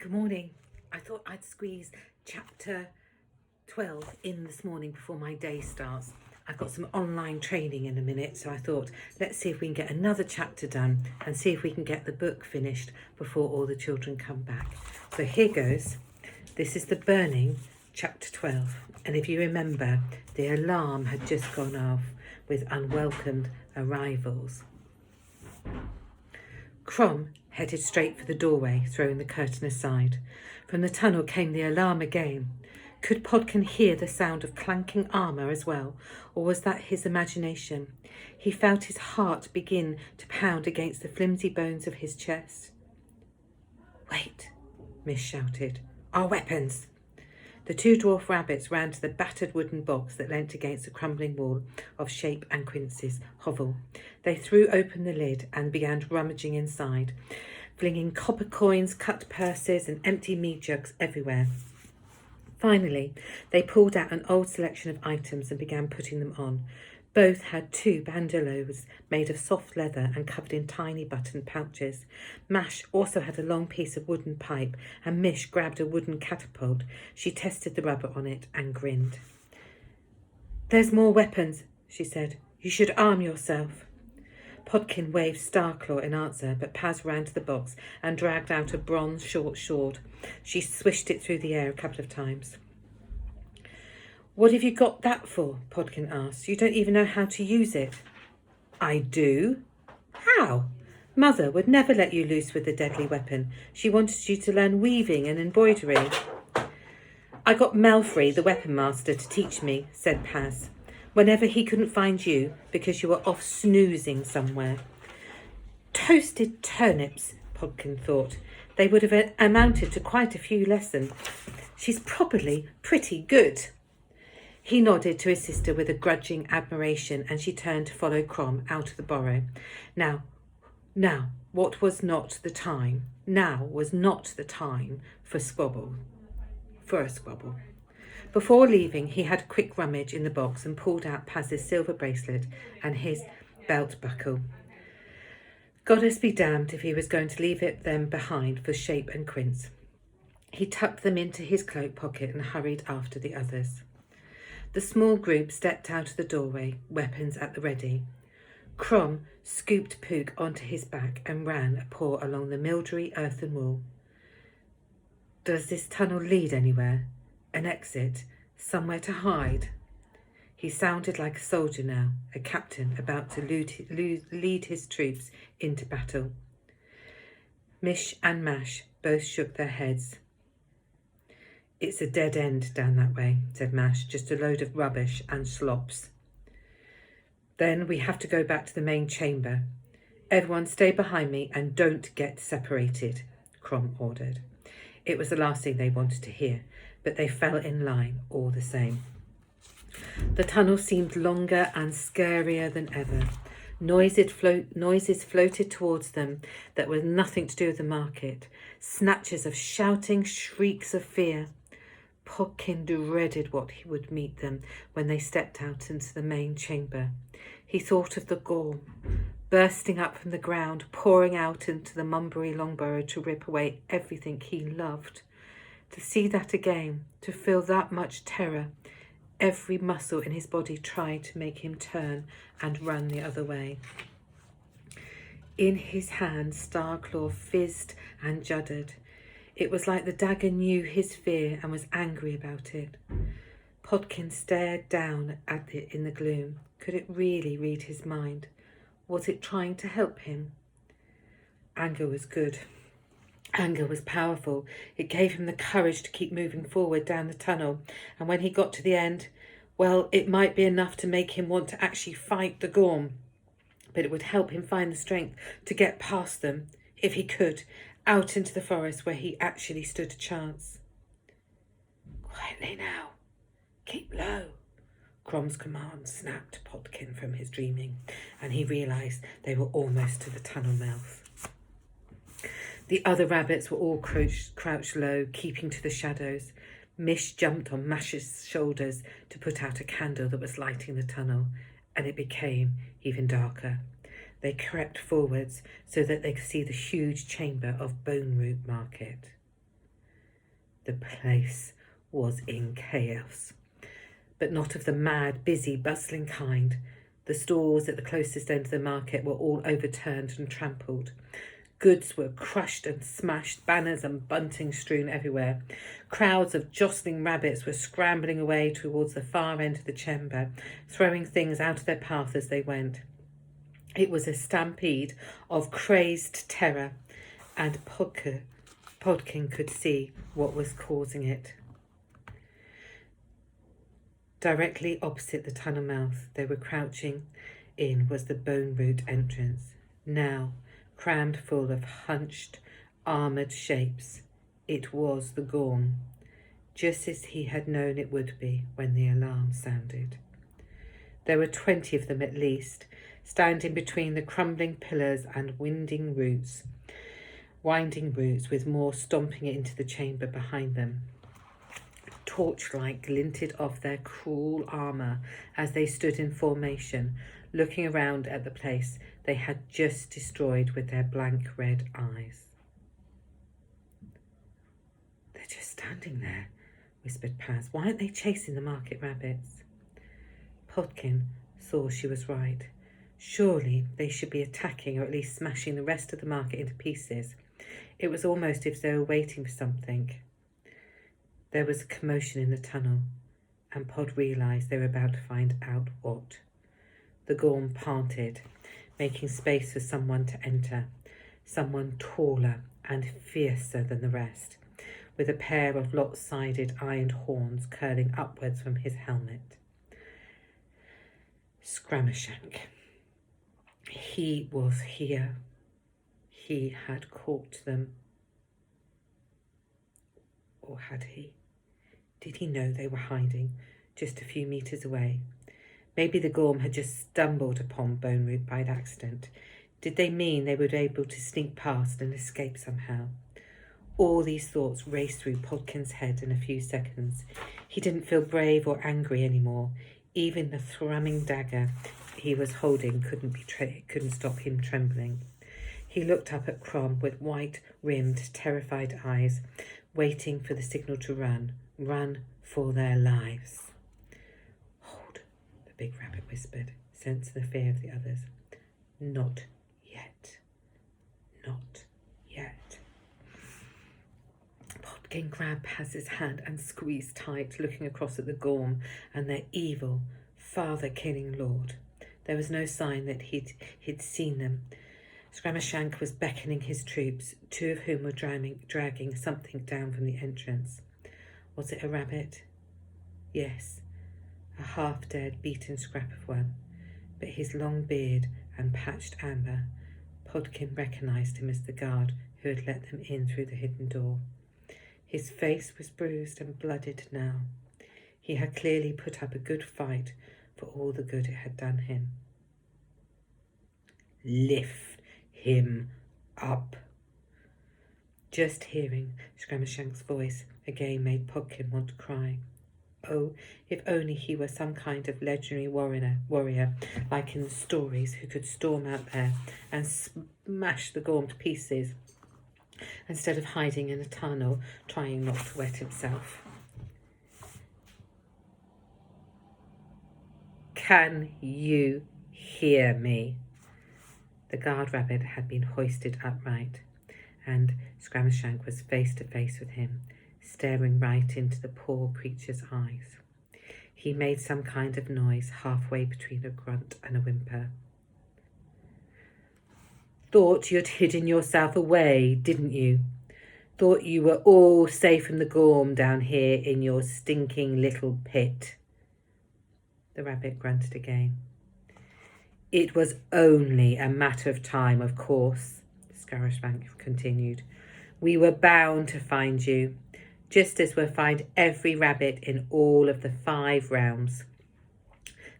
Good morning. I thought I'd squeeze chapter 12 in this morning before my day starts. I've got some online training in a minute, so I thought let's see if we can get another chapter done and see if we can get the book finished before all the children come back. So here goes. This is the burning, chapter 12. And if you remember, the alarm had just gone off with unwelcomed arrivals. Crom headed straight for the doorway, throwing the curtain aside. From the tunnel came the alarm again. Could Podkin hear the sound of clanking armour as well, or was that his imagination? He felt his heart begin to pound against the flimsy bones of his chest. "Wait," Miss shouted. "Our weapons!" The two dwarf rabbits ran to the battered wooden box that leant against the crumbling wall of Shape and Quince's hovel. They threw open the lid and began rummaging inside, flinging copper coins, cut purses and empty mead jugs everywhere. Finally, they pulled out an old selection of items and began putting them on. Both had two bandoliers made of soft leather and covered in tiny buttoned pouches. Mash also had a long piece of wooden pipe, and Mish grabbed a wooden catapult. She tested the rubber on it and grinned. "There's more weapons," she said. "You should arm yourself." Podkin waved Starclaw in answer, but Paz ran to the box and dragged out a bronze short sword. She swished it through the air a couple of times. "What have you got that for?" Podkin asked. "You don't even know how to use it." "I do." "How?" "Mother would never let you loose with the deadly weapon. She wanted you to learn weaving and embroidery." "I got Melfrey, the weapon master, to teach me," said Paz, "whenever he couldn't find you because you were off snoozing somewhere." Toasted turnips, Podkin thought. They would have amounted to quite a few lessons. She's probably pretty good. He nodded to his sister with a grudging admiration, and she turned to follow Crom out of the burrow. Now, what was not the time? Now was not the time for a squabble. Before leaving, he had a quick rummage in the box and pulled out Paz's silver bracelet and his belt buckle. Goddess be damned if he was going to leave them behind for Shape and Quince. He tucked them into his cloak pocket and hurried after the others. The small group stepped out of the doorway, weapons at the ready. Crom scooped Pook onto his back and ran a paw along the mildewy earthen wall. "Does this tunnel lead anywhere? An exit? Somewhere to hide?" He sounded like a soldier now, a captain about to lead his troops into battle. Mish and Mash both shook their heads. "It's a dead end down that way," said Mash, "just a load of rubbish and slops." "Then we have to go back to the main chamber. Everyone stay behind me and don't get separated," Crom ordered. It was the last thing they wanted to hear, but they fell in line all the same. The tunnel seemed longer and scarier than ever. Noises floated towards them that were nothing to do with the market. Snatches of shouting, shrieks of fear. Podkin dreaded what he would meet them when they stepped out into the main chamber. He thought of the gorm, bursting up from the ground, pouring out into the Mumbury Longbarrow to rip away everything he loved. To see that again, to feel that much terror, every muscle in his body tried to make him turn and run the other way. In his hand, Starclaw fizzed and juddered. It was like the dagger knew his fear and was angry about it. Podkin stared down at it in the gloom. Could it really read his mind? Was it trying to help him? Anger was good. Anger was powerful. It gave him the courage to keep moving forward down the tunnel, and when he got to the end, well, it might be enough to make him want to actually fight the gorm, but it would help him find the strength to get past them, if he could, out into the forest where he actually stood a chance. "Quietly now. Keep low." Crom's command snapped Podkin from his dreaming, and he realised they were almost to the tunnel mouth. The other rabbits were all crouched low, keeping to the shadows. Mish jumped on Mash's shoulders to put out a candle that was lighting the tunnel, and it became even darker. They crept forwards so that they could see the huge chamber of Bone Root Market. The place was in chaos, but not of the mad, busy, bustling kind. The stalls at the closest end of the market were all overturned and trampled. Goods were crushed and smashed, banners and bunting strewn everywhere. Crowds of jostling rabbits were scrambling away towards the far end of the chamber, throwing things out of their path as they went. It was a stampede of crazed terror, and Podkin could see what was causing it. Directly opposite the tunnel mouth they were crouching in was the Bone Root entrance, now crammed full of hunched, armoured shapes. It was the Gorm, just as he had known it would be when the alarm sounded. There were 20 of them at least, standing between the crumbling pillars and winding roots, with more stomping into the chamber behind them. Torchlight glinted off their cruel armour as they stood in formation, looking around at the place they had just destroyed with their blank red eyes. "They're just standing there," whispered Paz. "Why aren't they chasing the market rabbits?" Podkin saw she was right. Surely they should be attacking, or at least smashing the rest of the market into pieces. It was almost as if they were waiting for something. There was a commotion in the tunnel, and Pod realised they were about to find out what. The Gorm parted, making space for someone to enter, someone taller and fiercer than the rest, with a pair of lopsided iron horns curling upwards from his helmet. Scramershank. He was here. He had caught them. Or had he? Did he know they were hiding just a few metres away? Maybe the Gorm had just stumbled upon Bone Root by accident. Did they mean they were able to sneak past and escape somehow? All these thoughts raced through Podkin's head in a few seconds. He didn't feel brave or angry anymore. Even the thrumming dagger he was holding couldn't stop him trembling. He looked up at Crom with white-rimmed, terrified eyes, waiting for the signal to run for their lives. "Hold," the big rabbit whispered, sensing the fear of the others. "Not yet. Not yet." Podkin grabbed Paz's hand and squeezed tight, looking across at the Gorm and their evil, father-killing lord. There was no sign that he'd seen them. Scramershank was beckoning his troops, 2 of whom were dragging something down from the entrance. Was it a rabbit? Yes, a half-dead, beaten scrap of one. But his long beard and patched amber, Podkin recognised him as the guard who had let them in through the hidden door. His face was bruised and blooded now. He had clearly put up a good fight for all the good it had done him. "Lift him up." Just hearing Scramershank's voice again made Podkin want to cry. Oh, if only he were some kind of legendary warrior, like in the stories, who could storm out there and smash the Gorm to pieces, instead of hiding in a tunnel, trying not to wet himself. "Can you hear me?" The guard rabbit had been hoisted upright, and Scramershank was face to face with him, staring right into the poor creature's eyes. He made some kind of noise halfway between a grunt and a whimper. "Thought you'd hidden yourself away, didn't you? Thought you were all safe from the Gorm down here in your stinking little pit." The rabbit grunted again. "It was only a matter of time, of course," Scramershank continued. "We were bound to find you, just as we'll find every rabbit in all of the 5 realms.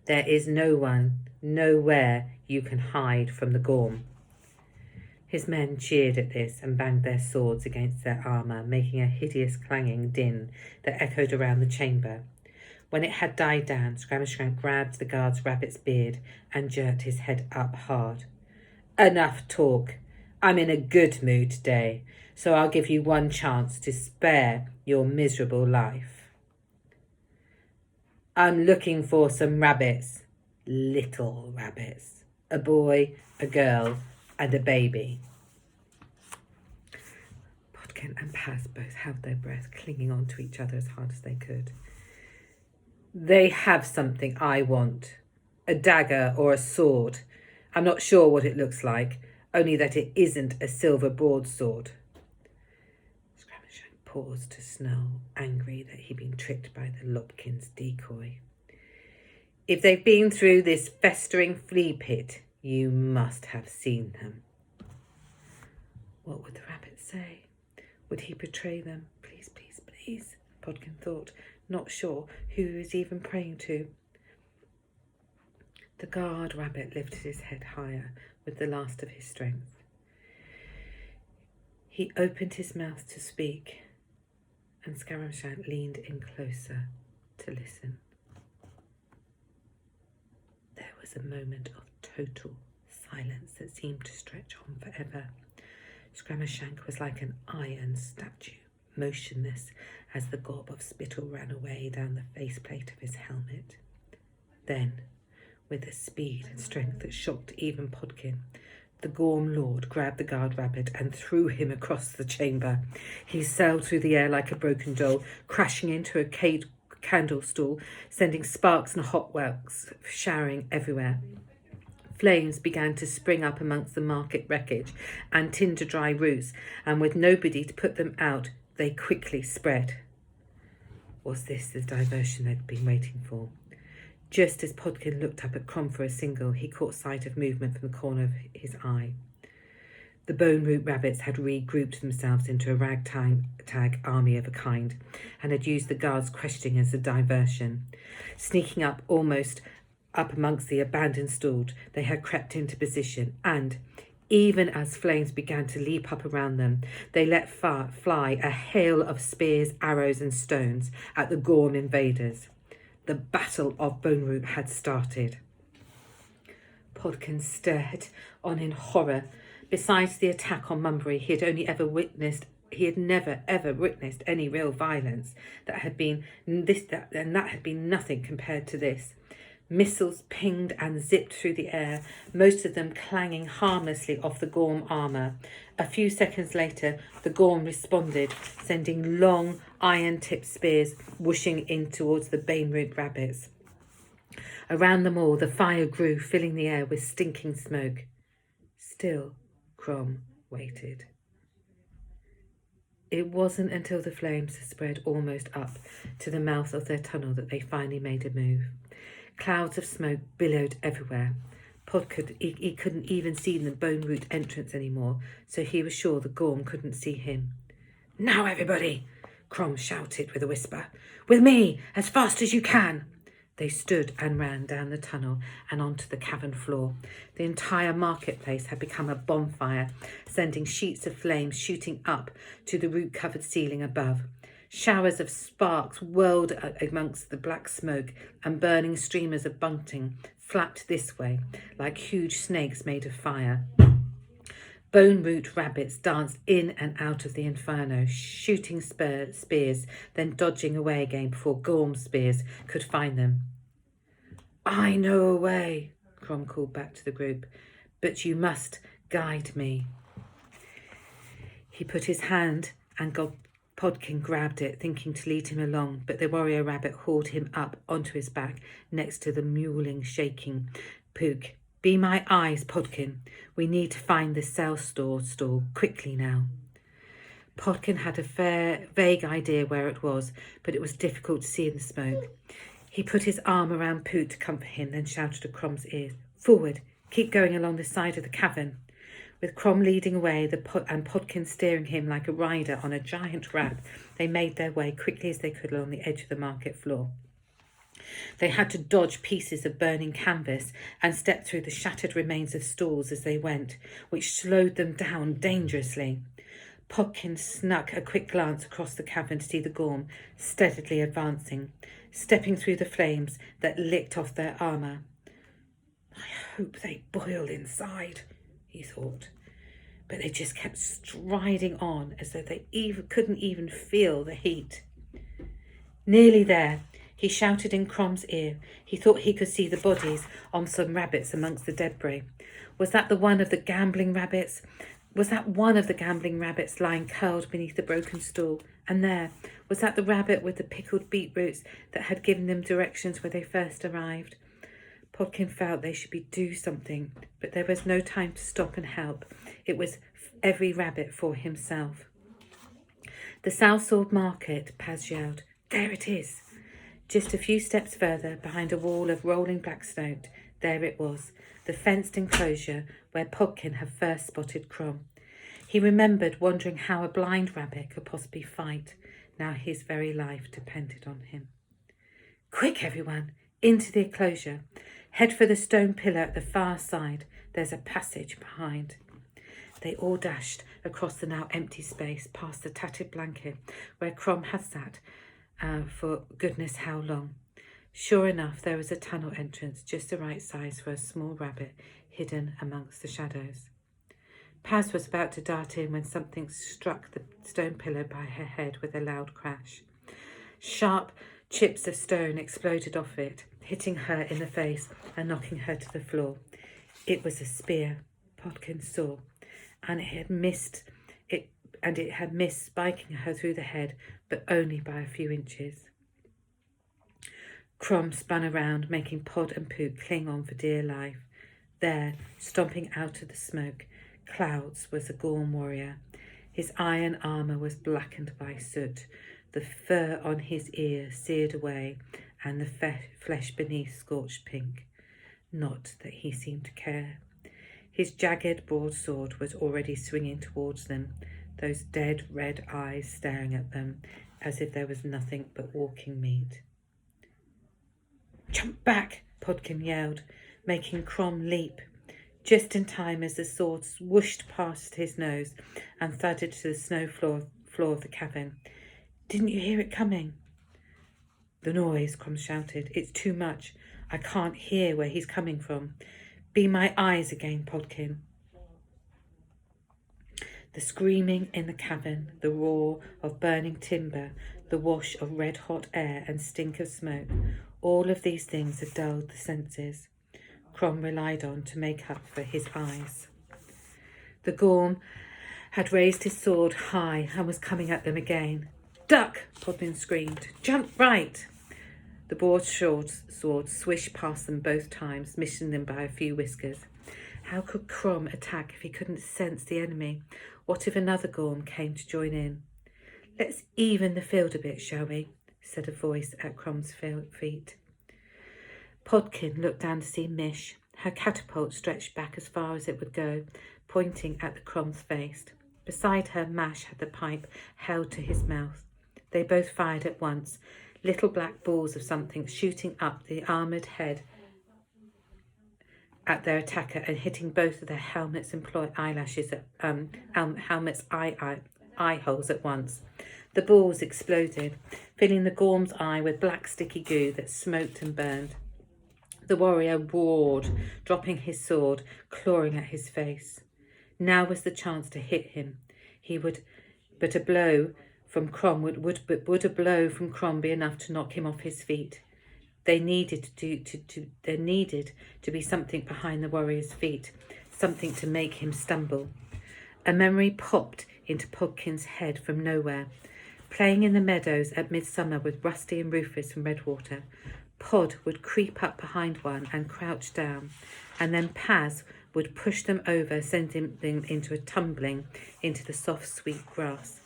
There is no one, nowhere you can hide from the Gorm." His men cheered at this and banged their swords against their armour, making a hideous clanging din that echoed around the chamber. When it had died down, Scramershank grabbed the guard's rabbit's beard and jerked his head up hard. "Enough talk. I'm in a good mood today, so I'll give you one chance to spare your miserable life. I'm looking for some rabbits, little rabbits, a boy, a girl, and a baby. Podkin and Paz both held their breath, clinging on to each other as hard as they could. They have something I want, a dagger or a sword. I'm not sure what it looks like, only that it isn't a silver broadsword. Scramshank paused to snarl, angry that he'd been tricked by the Lobkins' decoy. If they've been through this festering flea pit, you must have seen them. What would the rabbit say? Would he betray them? Please, please, please, Podkin thought, not sure who he was even praying to. The guard rabbit lifted his head higher with the last of his strength. He opened his mouth to speak, and Scramshank leaned in closer to listen. There was a moment of total silence that seemed to stretch on forever. Scramshank was like an iron statue, motionless as the gob of spittle ran away down the faceplate of his helmet. Then, with a speed and strength that shocked even Podkin, the Gorm Lord grabbed the guard rabbit and threw him across the chamber. He sailed through the air like a broken doll, crashing into a candle stall, sending sparks and hot wax showering everywhere. Flames began to spring up amongst the market wreckage and tinder-dry roots, and with nobody to put them out, they quickly spread. Was this the diversion they'd been waiting for? Just as Podkin looked up at Crom for a signal, he caught sight of movement from the corner of his eye. The Bone Root rabbits had regrouped themselves into a ragtag army of a kind, and had used the guards' questioning as a diversion. Sneaking up almost up amongst the abandoned stalls, they had crept into position, and, even as flames began to leap up around them, they let fly a hail of spears, arrows and stones at the Gorm invaders. The Battle of Bone Root had started. Podkin stared on in horror. Besides the attack on Mumbury, he had never ever witnessed any real violence. That had been nothing compared to this. Missiles pinged and zipped through the air, most of them clanging harmlessly off the Gorm armour. A few seconds later, the Gorm responded, sending long, iron-tipped spears whooshing in towards the Bone Root rabbits. Around them all, the fire grew, filling the air with stinking smoke. Still, Crom waited. It wasn't until the flames had spread almost up to the mouth of their tunnel that they finally made a move. Clouds of smoke billowed everywhere. He couldn't even see the Bone Root entrance anymore, so he was sure the Gorm couldn't see him. "Now, everybody!" Crom shouted with a whisper. "With me, as fast as you can!" They stood and ran down the tunnel and onto the cavern floor. The entire marketplace had become a bonfire, sending sheets of flame shooting up to the root-covered ceiling above. Showers of sparks whirled amongst the black smoke, and burning streamers of bunting flapped this way, like huge snakes made of fire. Bone Root rabbits danced in and out of the inferno, shooting spears, then dodging away again before Gorm spears could find them. "I know a way," Crom called back to the group, "but you must guide me." He put his hand and Podkin grabbed it, thinking to lead him along, but the warrior rabbit hauled him up onto his back next to the mewling, shaking Pook. "Be my eyes, Podkin. We need to find the cell stall quickly now." Podkin had a vague idea where it was, but it was difficult to see in the smoke. He put his arm around Pook to comfort him, then shouted to Crom's ears, "Forward! Keep going along the side of the cavern." With Crom leading away and Podkin steering him like a rider on a giant rat, they made their way quickly as they could along the edge of the market floor. They had to dodge pieces of burning canvas and step through the shattered remains of stalls as they went, which slowed them down dangerously. Podkin snuck a quick glance across the cavern to see the Gorm steadily advancing, stepping through the flames that licked off their armour. "I hope they boil inside," he thought. but they just kept striding on as though they couldn't even feel the heat. Nearly there, he shouted in Crom's ear. He thought he could see the bodies on some rabbits amongst the debris. Was that one of the gambling rabbits? Was that one of the gambling rabbits lying curled beneath the broken stool? And there, was that the rabbit with the pickled beetroots that had given them directions where they first arrived? Podkin felt they should do something, but there was no time to stop and help. It was every rabbit for himself. The Southsword Market, Paz yelled. There it is. Just a few steps further, behind a wall of rolling black stone, there it was, the fenced enclosure where Podkin had first spotted Crom. He remembered wondering how a blind rabbit could possibly fight. Now his very life depended on him. Quick, everyone, into the enclosure. Head for the stone pillar at the far side. There's a passage behind. They all dashed across the now empty space, past the tattered blanket where Crom had sat for goodness how long. Sure enough, there was a tunnel entrance just the right size for a small rabbit hidden amongst the shadows. Paz was about to dart in when something struck the stone pillar by her head with a loud crash. Sharp chips of stone exploded off it, hitting her in the face and knocking her to the floor. It was a spear, Podkin saw, and it had missed, spiking her through the head, but only by a few inches. Crom spun around, making Pod and Poot cling on for dear life. There, stomping out of the smoke, clouds, was the Gorm warrior. His iron armour was blackened by soot, the fur on his ear seared away, and the flesh beneath scorched pink. Not that he seemed to care. His jagged broadsword was already swinging towards them, those dead red eyes staring at them as if there was nothing but walking meat. Jump back, Podkin yelled, making Crom leap, just in time as the sword swooshed past his nose and thudded to the snow floor of the cavern. Didn't you hear it coming? The noise, Crom shouted. It's too much. I can't hear where he's coming from. Be my eyes again, Podkin. The screaming in the cavern, the roar of burning timber, the wash of red-hot air and stink of smoke, all of these things had dulled the senses. Crom relied on to make up for his eyes. The Gorm had raised his sword high and was coming at them again. Duck, Podkin screamed. Jump right. The broad-sword swished past them both times, missing them by a few whiskers. How could Crom attack if he couldn't sense the enemy? What if another Gorm came to join in? Let's even the field a bit, shall we? Said a voice at Crom's feet. Podkin looked down to see Mish, her catapult stretched back as far as it would go, pointing at the Crom's face. Beside her, Mash had the pipe held to his mouth. They both fired at once, little black balls of something shooting up the armoured head at their attacker and hitting both of their helmets' eye holes at once. The balls exploded, filling the Gorm's eye with black sticky goo that smoked and burned. The warrior roared, dropping his sword, clawing at his face. Now was the chance to hit him. But a blow from Crom would a blow from Crom be enough to knock him off his feet? There needed to be something behind the warrior's feet, something to make him stumble. A memory popped into Podkin's head from nowhere. Playing in the meadows at midsummer with Rusty and Rufus from Redwater, Pod would creep up behind one and crouch down, and then Paz would push them over, sending them tumbling into the soft, sweet grass.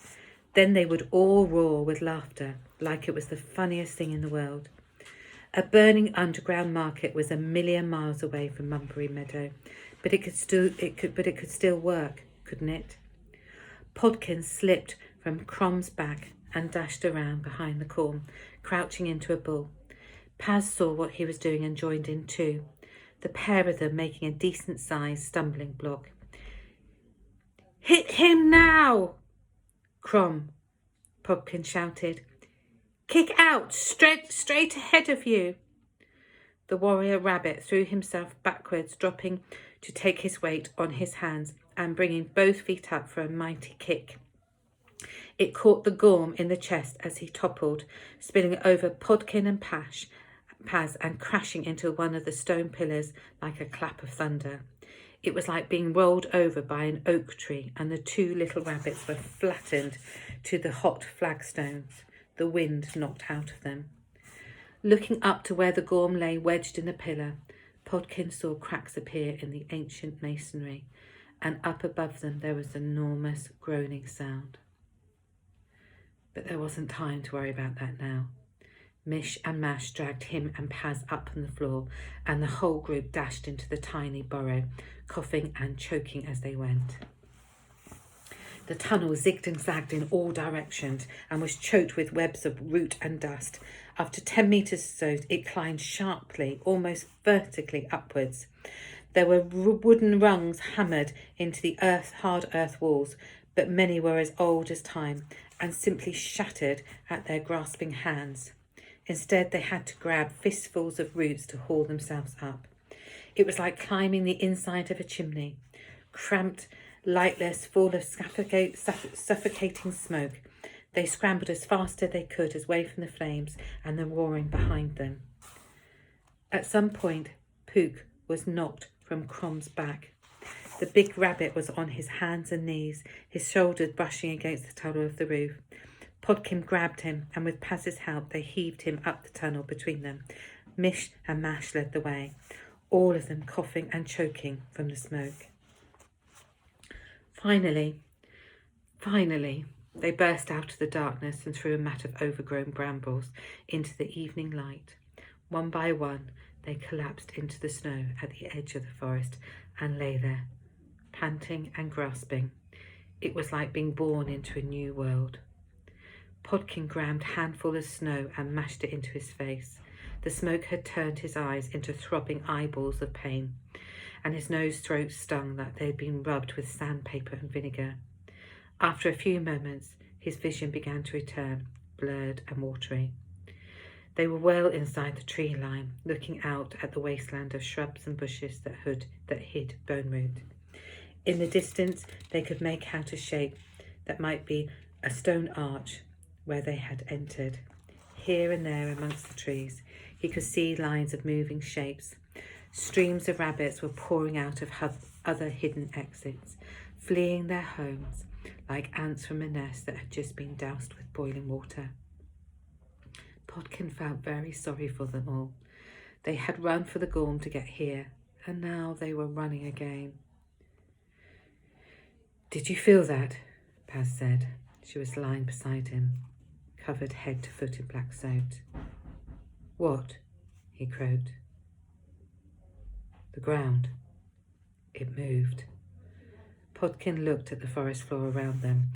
Then they would all roar with laughter, like it was the funniest thing in the world. A burning underground market was 1,000,000 miles away from Mumbury Meadow, but it could still work, couldn't it? Podkin slipped from Crom's back and dashed around behind the corn, crouching into a bull. Paz saw what he was doing and joined in too, the pair of them making a decent-sized stumbling block. Hit him now! Crom, Podkin shouted. Kick out, straight ahead of you. The warrior rabbit threw himself backwards, dropping to take his weight on his hands and bringing both feet up for a mighty kick. It caught the Gorm in the chest as he toppled, spilling over Podkin and Paz and crashing into one of the stone pillars like a clap of thunder. It was like being rolled over by an oak tree, and the two little rabbits were flattened to the hot flagstones, the wind knocked out of them. Looking up to where the Gorm lay wedged in a pillar, Podkin saw cracks appear in the ancient masonry, and up above them there was an enormous groaning sound. But there wasn't time to worry about that now. Mish and Mash dragged him and Paz up from the floor, and the whole group dashed into the tiny burrow, coughing and choking as they went. The tunnel zigged and zagged in all directions and was choked with webs of root and dust. After 10 metres or so, it climbed sharply, almost vertically upwards. There were wooden rungs hammered into the hard earth walls, but many were as old as time and simply shattered at their grasping hands. Instead, they had to grab fistfuls of roots to haul themselves up. It was like climbing the inside of a chimney, cramped, lightless, full of suffocating smoke. They scrambled as fast as they could away from the flames and the roaring behind them. At some point, Pook was knocked from Crom's back. The big rabbit was on his hands and knees, his shoulders brushing against the tunnel of the roof. Podkin grabbed him, and with Paz's help, they heaved him up the tunnel between them. Mish and Mash led the way, all of them coughing and choking from the smoke. Finally, they burst out of the darkness and through a mat of overgrown brambles into the evening light. One by one, they collapsed into the snow at the edge of the forest and lay there, panting and grasping. It was like being born into a new world. Podkin grabbed a handful of snow and mashed it into his face. The smoke had turned his eyes into throbbing eyeballs of pain, and his throat stung like they had been rubbed with sandpaper and vinegar. After a few moments, his vision began to return, blurred and watery. They were well inside the tree line, looking out at the wasteland of shrubs and bushes that hid Bone Root. In the distance, they could make out a shape that might be a stone arch where they had entered. Here and there amongst the trees, he could see lines of moving shapes. Streams of rabbits were pouring out of other hidden exits, fleeing their homes like ants from a nest that had just been doused with boiling water. Podkin felt very sorry for them all. They had run for the Gorm to get here, and now they were running again. "Did you feel that?" Paz said. She was lying beside him, covered head to foot in black soot. "What?" he croaked. "The ground. It moved." Podkin looked at the forest floor around them,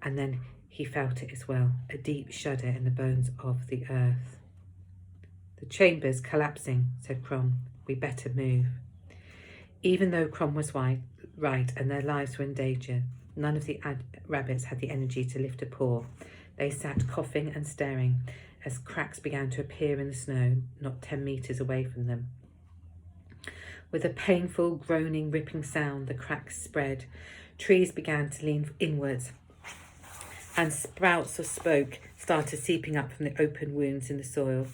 and then he felt it as well, a deep shudder in the bones of the earth. "The chamber's collapsing," said Crom. "We better move." Even though Crom was right and their lives were in danger, none of the rabbits had the energy to lift a paw. They sat coughing and staring as cracks began to appear in the snow not 10 metres away from them. With a painful, groaning, ripping sound, the cracks spread. Trees began to lean inwards, and sprouts of smoke started seeping up from the open wounds in the soil.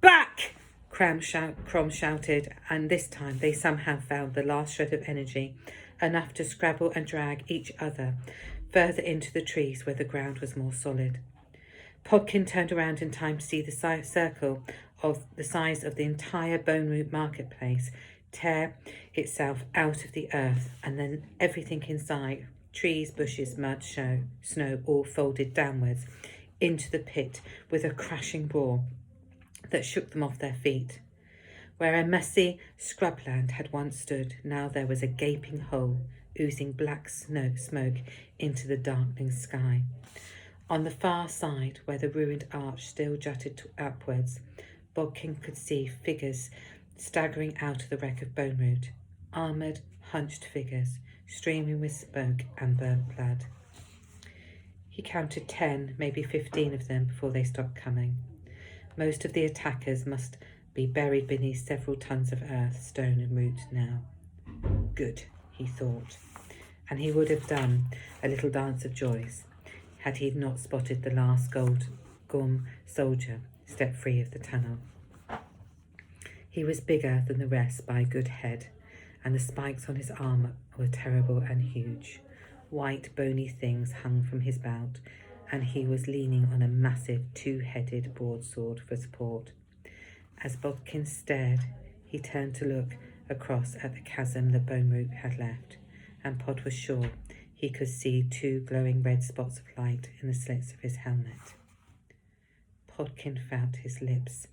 "Back!" Crom shouted, and this time they somehow found the last shred of energy, enough to scrabble and drag each other further into the trees where the ground was more solid. Podkin turned around in time to see the circle of the size of the entire Bone Root marketplace tear itself out of the earth, and then everything inside, trees, bushes, mud, snow, all folded downwards into the pit with a crashing roar that shook them off their feet. Where a messy scrubland had once stood, now there was a gaping hole, oozing black smoke into the darkening sky. On the far side, where the ruined arch still jutted upwards, Podkin could see figures staggering out of the wreck of Bone Root, armoured, hunched figures, streaming with smoke and burnt blood. He counted 10, maybe 15 of them before they stopped coming. Most of the attackers must be buried beneath several tons of earth, stone and root now. Good, he thought. and he would have done a little dance of joys had he not spotted the last Gorm soldier step free of the tunnel. He was bigger than the rest by a good head, and the spikes on his armour were terrible and huge. White bony things hung from his belt, and he was leaning on a massive two-headed broadsword for support. As Bodkin stared, he turned to look across at the chasm the bone root had left, and Pod was sure he could see two glowing red spots of light in the slits of his helmet. Podkin felt his lips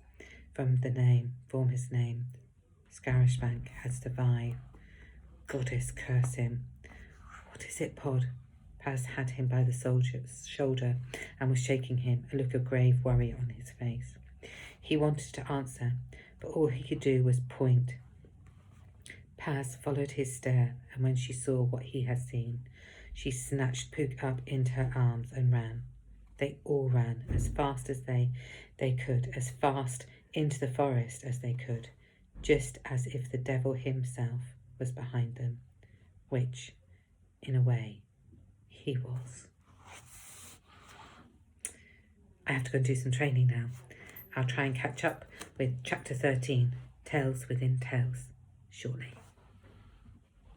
form his name. Scarishbank had survived. Goddess curse him. What is it, Pod? Paz had him by the soldier's shoulder and was shaking him, a look of grave worry on his face. He wanted to answer, but all he could do was point. Paz followed his stare, and when she saw what he had seen, she snatched Pook up into her arms and ran. They all ran as fast as they could, as fast into the forest as they could, just as if the devil himself was behind them, which, in a way, he was. I have to go and do some training now. I'll try and catch up with chapter 13, Tales Within Tales, shortly.